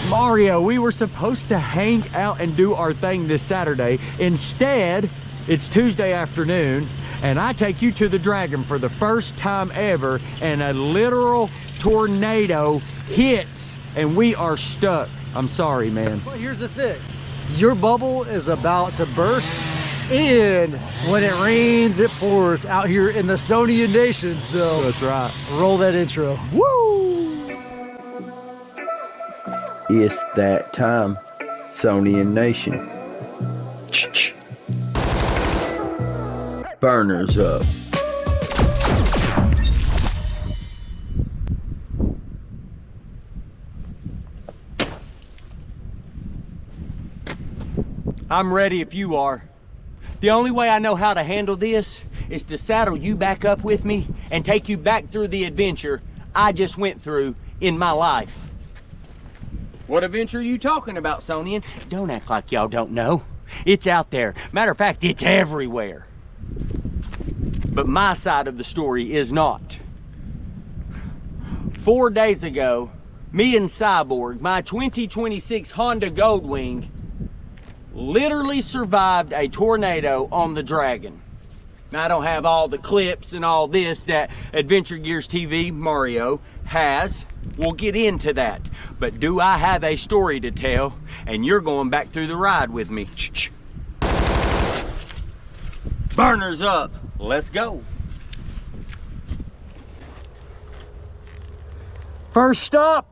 Mario, we were supposed to hang out and do our thing this Saturday. Instead, it's Tuesday afternoon, and I take you to the Dragon for the first time ever, and a literal tornado hits, and we are stuck. I'm sorry, man. Well, here's the thing. Your bubble is about to burst, and when it rains, it pours out here in the SonianNation. So that's right. Roll that intro. Woo! It's that time, SonianNation. Burners up. I'm ready if you are. The only way I know how to handle this is to saddle you back up with me and take you back through the adventure I just went through in my life. What adventure are you talking about, Sonian? Don't act like y'all don't know. It's out there. Matter of fact, it's everywhere. But my side of the story is not. 4 days ago, me and Cyborg, my 2026 Honda GoldWing, literally survived a tornado on the Dragon. Now, I don't have all the clips and all this that Adventure Gears TV Mario has. We'll get into that. But do I have a story to tell? And you're going back through the ride with me. Burners up. Let's go. First stop,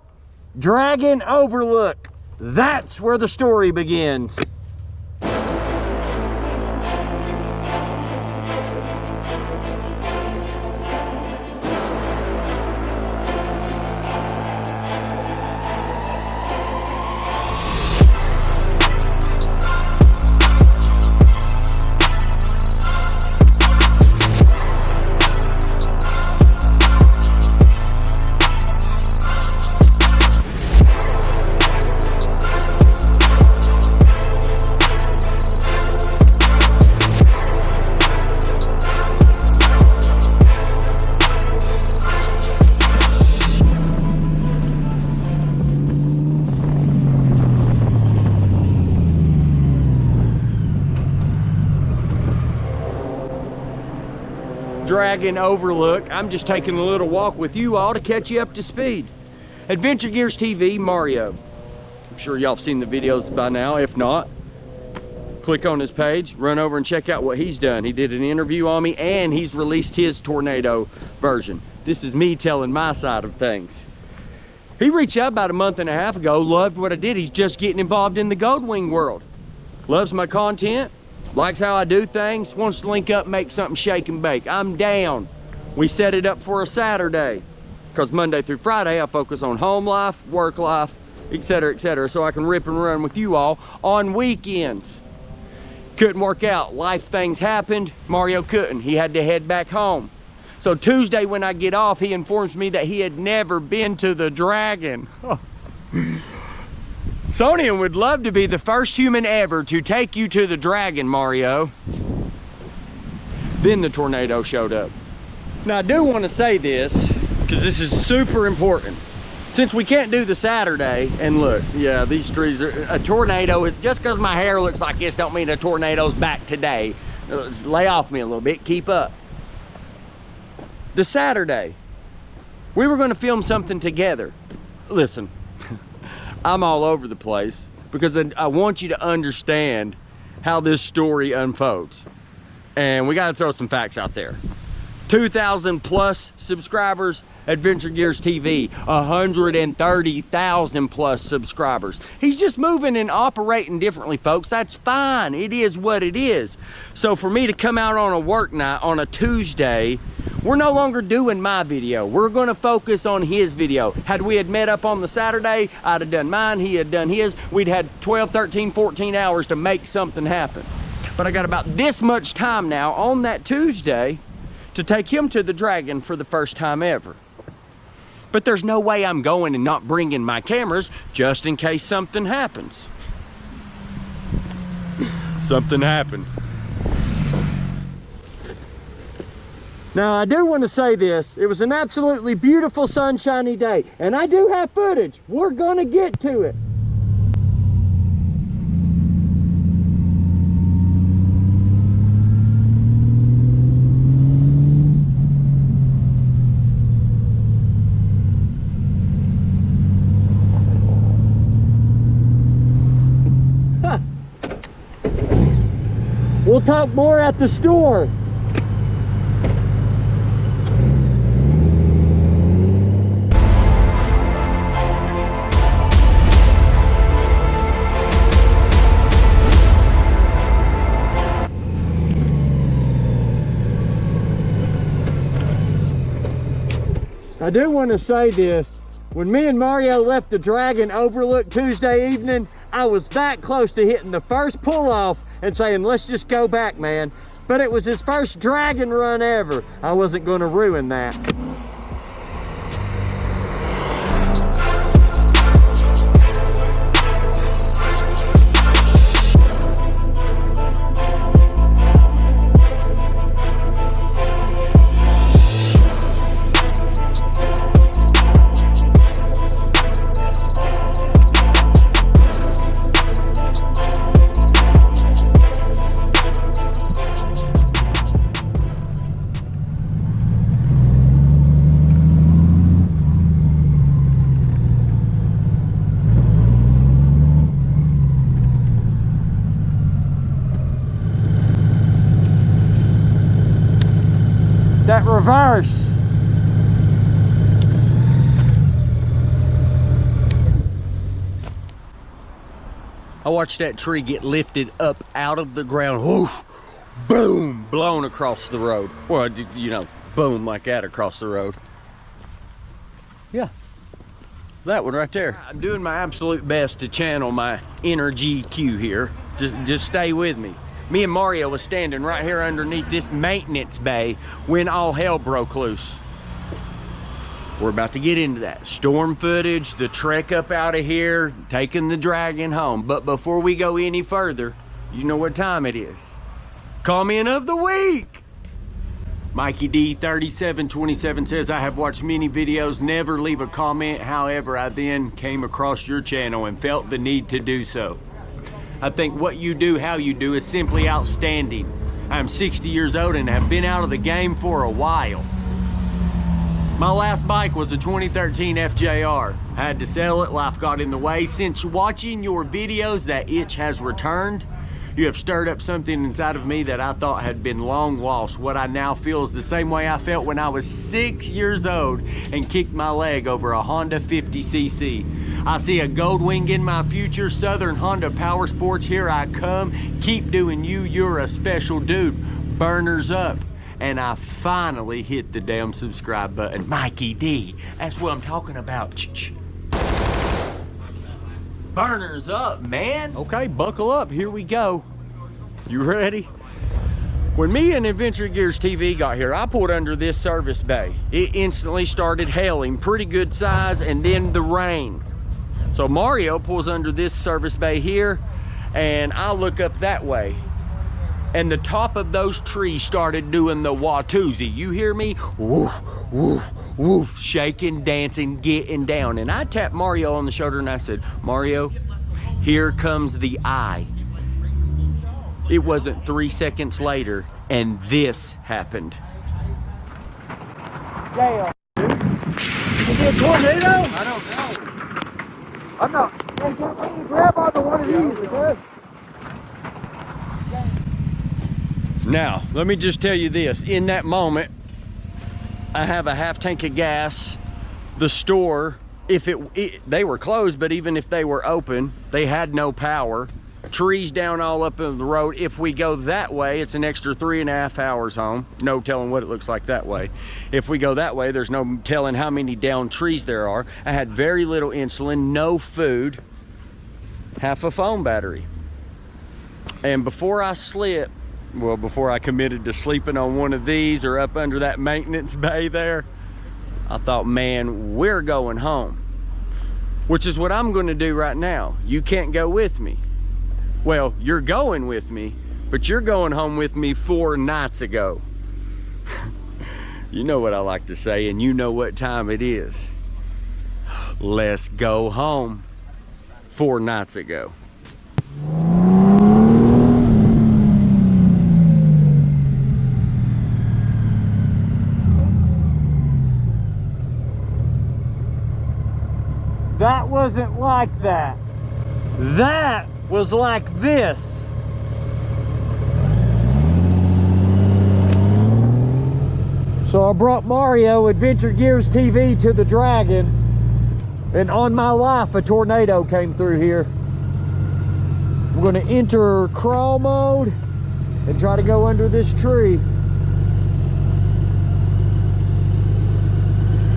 Dragon Overlook. That's where the story begins. Dragon Overlook. I'm just taking a little walk with you all to catch you up to speed. Adventure Gears TV Mario. I'm sure y'all have seen the videos by now. If not, click on his page, run over and check out what he's done. He did an interview on me and he's released his tornado version. This is me telling my side of things. He reached out about a month and a half ago, loved what I did. He's just getting involved in the GoldWing world. Loves my content. Likes how I do things, wants to link up, make something shake and bake. I'm down. We set it up for a Saturday because Monday through Friday I focus on home life, work life, etc., so I can rip and run with you all on weekends. Couldn't work out. Life things happened. Mario couldn't. He had to head back home. So Tuesday when I get off, he informs me that he had never been to the Dragon. Sonian would love to be the first human ever to take you to the Dragon, Mario. Then the tornado showed up. Now I do want to say this, because this is super important. Since we can't do the Saturday, and look, yeah, these trees are, a tornado, just because my hair looks like this don't mean a tornado's back today. Lay off me a little bit, keep up. The Saturday, we were going to film something together. Listen. I'm all over the place because I want you to understand how this story unfolds. And we got to throw some facts out there. 2,000 plus subscribers, Adventure Gears TV, 130,000 plus subscribers. He's just moving and operating differently, folks. That's fine. It is what it is. So for me to come out on a work night on a Tuesday, we're no longer doing my video. We're going to focus on his video. Had we had met up on the Saturday, I'd have done mine, he had done his. We'd had 12, 13, 14 hours to make something happen. But I got about this much time now on that Tuesday to take him to the Dragon for the first time ever. But there's no way I'm going and not bringing my cameras just in case something happens. Something happened. Now, I do want to say this. It was an absolutely beautiful sunshiny day, and I do have footage. We're gonna get to it. talk more at the store. I do want to say this. When me and Mario left the Dragon Overlook Tuesday evening, I was that close to hitting the first pull-off and saying, let's just go back, man. But it was his first Dragon run ever. I wasn't going to ruin that. That reverse. I watched that tree get lifted up out of the ground. Woof, boom, blown across the road. Well, you know, boom like that across the road. Yeah, that one right there. I'm doing my absolute best to channel my inner GQ here. Just stay with me. Me and Mario was standing right here underneath this maintenance bay when all hell broke loose. We're about to get into that. Storm footage, the trek up out of here, taking the Dragon home. But before we go any further, you know what time it is. Comment of the week! Mikey D3727 says, I have watched many videos, never leave a comment. However, I then came across your channel and felt the need to do so. I think what you do, how you do, is simply outstanding. I'm 60 years old and have been out of the game for a while. My last bike was a 2013 FJR. I had to sell it, life got in the way. Since watching your videos, that itch has returned. You have stirred up something inside of me that I thought had been long lost. What I now feel is the same way I felt when I was 6 years old and kicked my leg over a Honda 50cc. I see a GoldWing in my future, Southern Honda Power Sports, here I come. Keep doing you, you're a special dude. Burners up. And I finally hit the damn subscribe button. Mikey D, that's what I'm talking about. Burners up, man. Okay, buckle up, here we go. You ready? When me and Adventure Gears TV got here, I pulled under this service bay. It instantly started hailing, pretty good size, and then the rain. So Mario pulls under this service bay here, and I look up that way. And the top of those trees started doing the Watusi. You hear me? Woof, woof, woof, shaking, dancing, getting down. And I tapped Mario on the shoulder and I said, Mario, here comes the eye. It wasn't 3 seconds later, and this happened. Damn. Is it a tornado? I don't know. I'm not. Hey, grab onto one of these, okay? Now, let me just tell you this. In that moment, I have a half tank of gas. The store, they were closed, but even if they were open, they had no power. Trees down all up in the road. If we go that way, it's an extra 3.5 hours home. No telling what it looks like that way. If we go that way, there's no telling how many down trees there are. I had very little insulin, no food, half a phone battery. And before I slept, well, before I committed to sleeping on one of these or up under that maintenance bay there, I thought, man, we're going home. Which is what I'm going to do right now. You can't go with me. Well, you're going with me, but you're going home with me 4 nights ago. You know what I like to say, and you know what time it is. Let's go home. 4 nights ago. That wasn't like that. That was like this. So I brought Mario Adventure Gears TV to the Dragon, and on my life a tornado came through here. I'm going to enter crawl mode and try to go under this tree.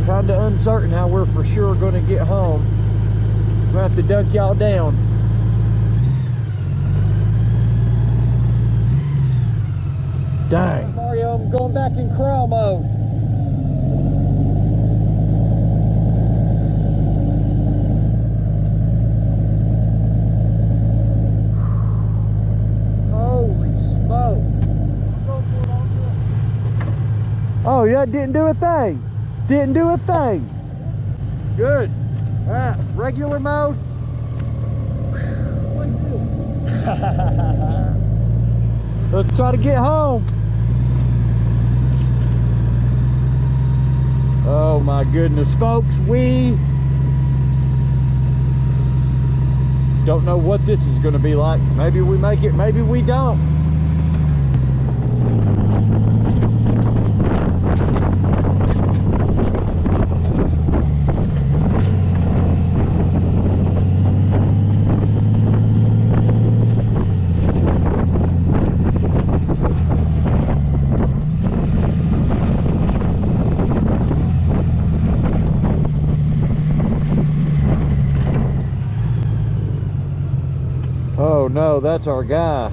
Kind of uncertain how we're for sure going to get home. I'm going to have to duck y'all down. Dang. Mario, I'm going back in crawl mode. Holy smoke. Oh yeah, didn't do a thing. Didn't do a thing. Good. All right, regular mode. Let's try to get home. Oh my goodness, folks, we don't know what this is going to be like. Maybe we make it, maybe we don't. Oh no, that's our guy.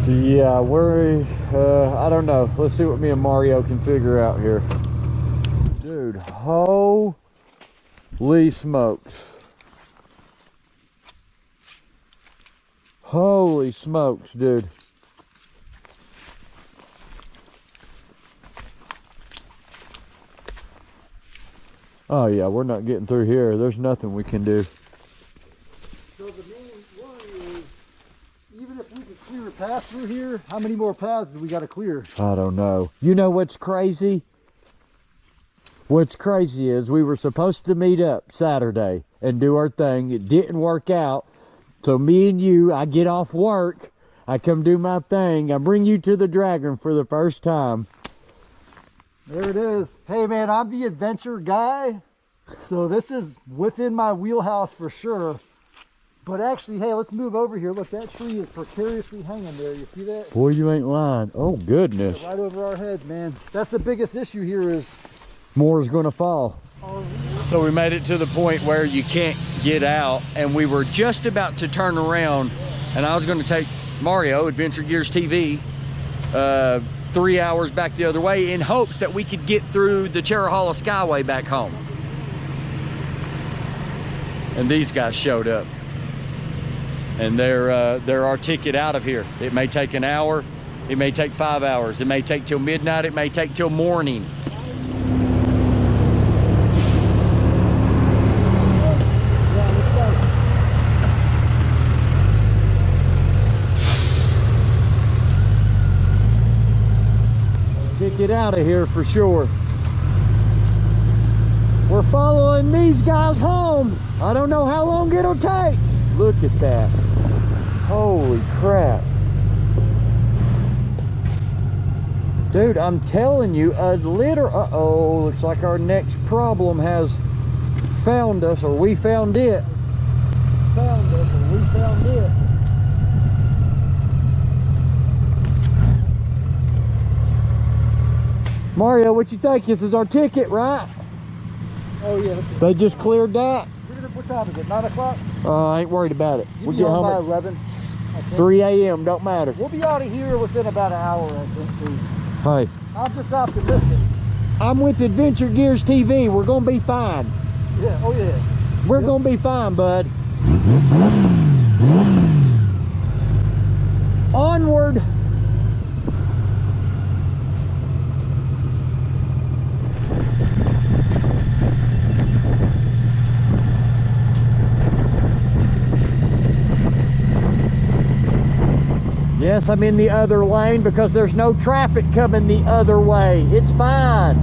Yeah, we're, I don't know. Let's see what me and Mario can figure out here. Dude, holy smokes. Holy smokes, dude. Oh yeah, we're not getting through here. There's nothing we can do. So the main worry is, even if we could clear a path through here, how many more paths do we got to clear? I don't know. You know what's crazy? What's crazy is we were supposed to meet up Saturday and do our thing. It didn't work out. So me and you, I get off work, I come do my thing, I bring you to the Dragon for the first time. There it is. Hey man, I'm the adventure guy, so this is within my wheelhouse for sure. But actually, hey, let's move over here. Look, that tree is precariously hanging there. You see that? Boy, you ain't lying. Oh goodness. Right over our heads, man. That's the biggest issue here is... More is gonna fall. So we made it to the point where you can't get out, and we were just about to turn around, and I was going to take Mario Adventure Gears TV 3 hours back the other way in hopes that we could get through the Cherahalla Skyway back home. And these guys showed up, and they're our ticket out of here. It may take an hour, it may take 5 hours, it may take till midnight, it may take till morning. Get out of here for sure. We're following these guys home. I don't know how long it'll take. Look at that. Holy crap. Dude, I'm telling you, uh-oh, looks like our next problem has found us, or we found it. Found us, or we found it. Mario, what you think? This is our ticket, right? Oh yeah, They just cleared that. What time is it? 9 o'clock? I ain't worried about it. We'll get home by 11. 3 a.m. Don't matter. We'll be out of here within about an hour, I think. Hey, I'm just optimistic. I'm with Adventure Gears TV. We're gonna be fine. Yeah. Oh yeah. We're gonna be fine, bud. Onward. Yes, I'm in the other lane because there's no traffic coming the other way. It's fine.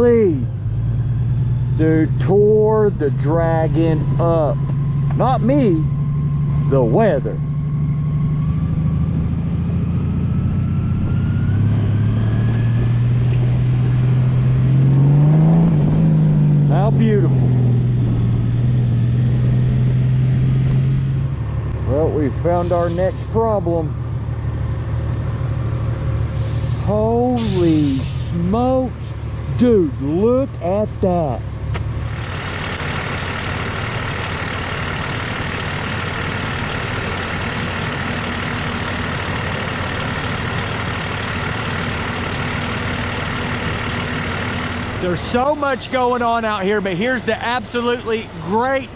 Holy, dude, tore the dragon up. Not me, the weather. How beautiful. Well, we found our next problem. Holy smokes. Dude, look at that. There's so much going on out here, but here's the absolutely great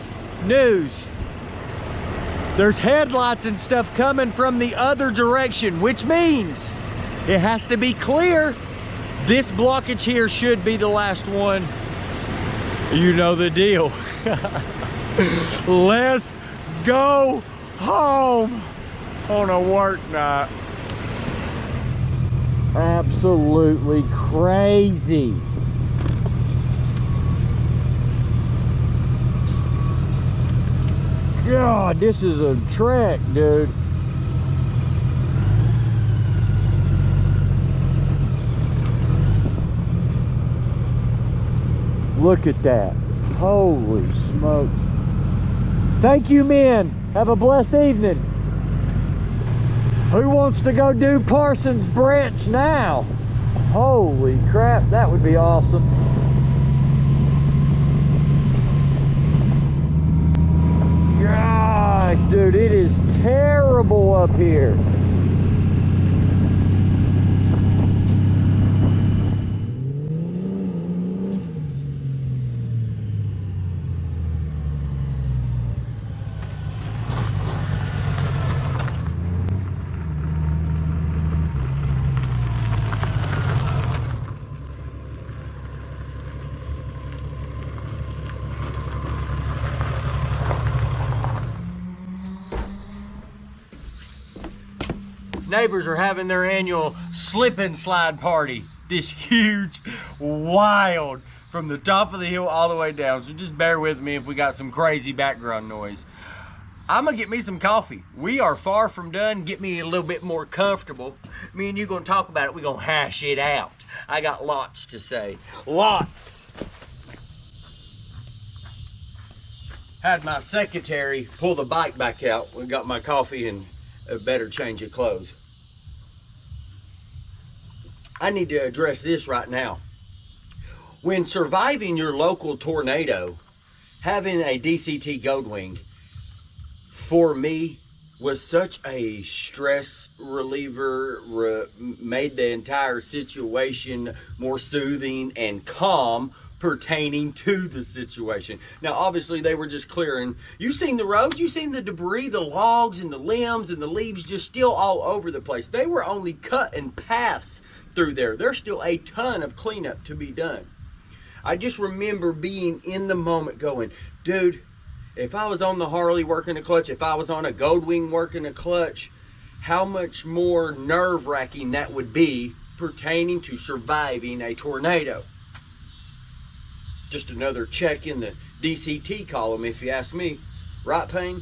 news. There's headlights and stuff coming from the other direction, which means it has to be clear. This blockage here should be the last one. You know the deal. Let's go home on a work night. Absolutely crazy. God, this is a trek, dude. Look at that. Holy smokes. Thank you, men. Have a blessed evening. Who wants to go do Parsons Branch now? Holy crap, that would be awesome. Gosh, dude, it is terrible up here. Neighbors are having their annual slip and slide party. This huge, wild, from the top of the hill all the way down. So just bear with me if we got some crazy background noise. I'm gonna get me some coffee. We are far from done. Get me a little bit more comfortable. Me and you gonna talk about it. We're gonna hash it out. I got lots to say. Lots. Had my secretary pull the bike back out. We got my coffee and a better change of clothes. I need to address this right now. When surviving your local tornado, having a DCT GoldWing for me was such a stress reliever, made the entire situation more soothing and calm pertaining to the situation. Now obviously they were just clearing. You seen the road, you seen the debris, the logs and the limbs and the leaves just still all over the place. They were only cutting paths through there. There's still a ton of cleanup to be done. I just remember being in the moment going, dude, if I was on the Harley working a clutch, if I was on a GoldWing working a clutch, how much more nerve-wracking that would be pertaining to surviving a tornado. Just another check in the DCT column, if you ask me. Right, Payne?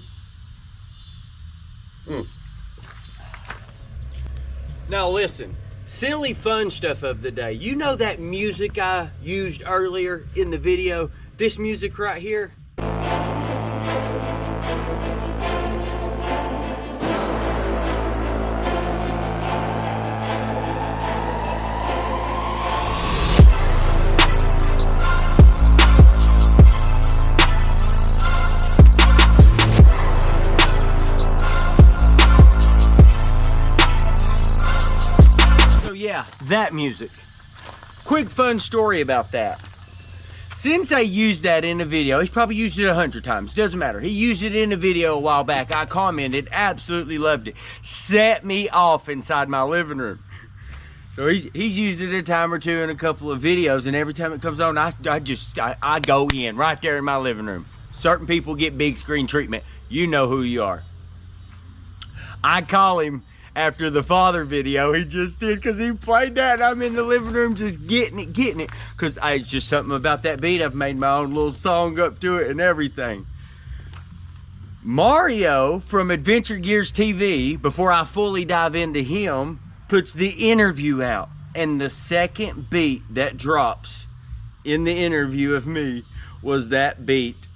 Now listen, silly fun stuff of the day. You know that music I used earlier in the video? This music right here? Yeah, that music. Quick fun story about that. Since I used that in a video, he's probably used it 100 times, doesn't matter. He used it in a video a while back. I commented, absolutely loved it. Set me off inside my living room. So he's used it a time or two in a couple of videos, and every time it comes on, I go in right there in my living room. Certain people get big screen treatment. You know who you are. I call him after the father video he just did, because he played that and I'm in the living room just getting it. Because it's just something about that beat. I've made my own little song up to it and everything. Mario from Adventure Gears TV, before I fully dive into him, puts the interview out. And the second beat that drops in the interview of me was that beat.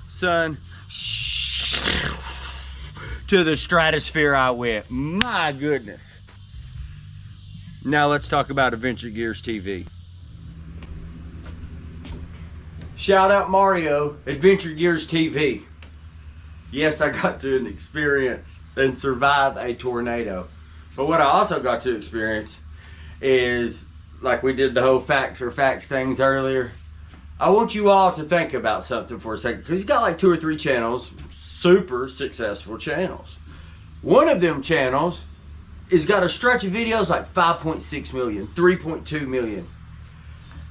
Son, to the stratosphere I went. My goodness. Now let's talk about Adventure Gears TV. Shout out Mario, Adventure Gears TV. Yes, I got to experience and survive a tornado. But what I also got to experience is, like we did the whole facts or facts things earlier, I want you all to think about something for a second, because he's got like 2 or 3 channels, super successful channels. One of them channels has got a stretch of videos like 5.6 million, 3.2 million.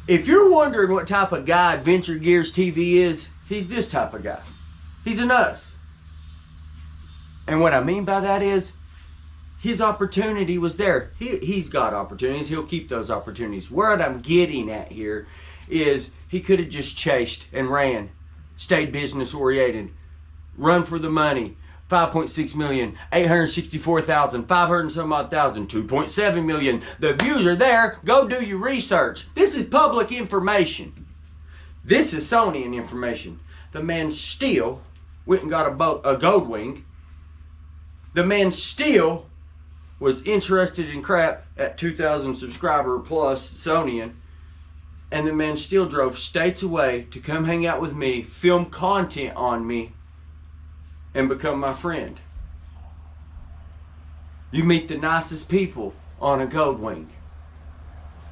If you're wondering what type of guy Adventure Gears TV is, he's this type of guy. He's a nut. And what I mean by that is, his opportunity was there. He's got opportunities. He'll keep those opportunities. What I'm getting at here is he could have just chased and ran, stayed business oriented, run for the money. 5.6 million, 864,000, 500 and some odd thousand, 2.7 million. The views are there. Go do your research. This is public information. This is Sonian information. The man still went and got a GoldWing. The man still was interested in crap at 2,000 subscriber plus Sonian, and the man still drove states away to come hang out with me, film content on me, and become my friend. You meet the nicest people on a GoldWing.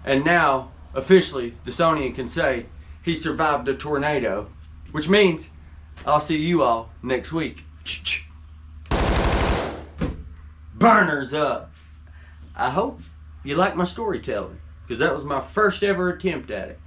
And now, officially, the Sonian can say he survived a tornado, which means I'll see you all next week. Burners up. I hope you like my storytelling, because that was my first ever attempt at it.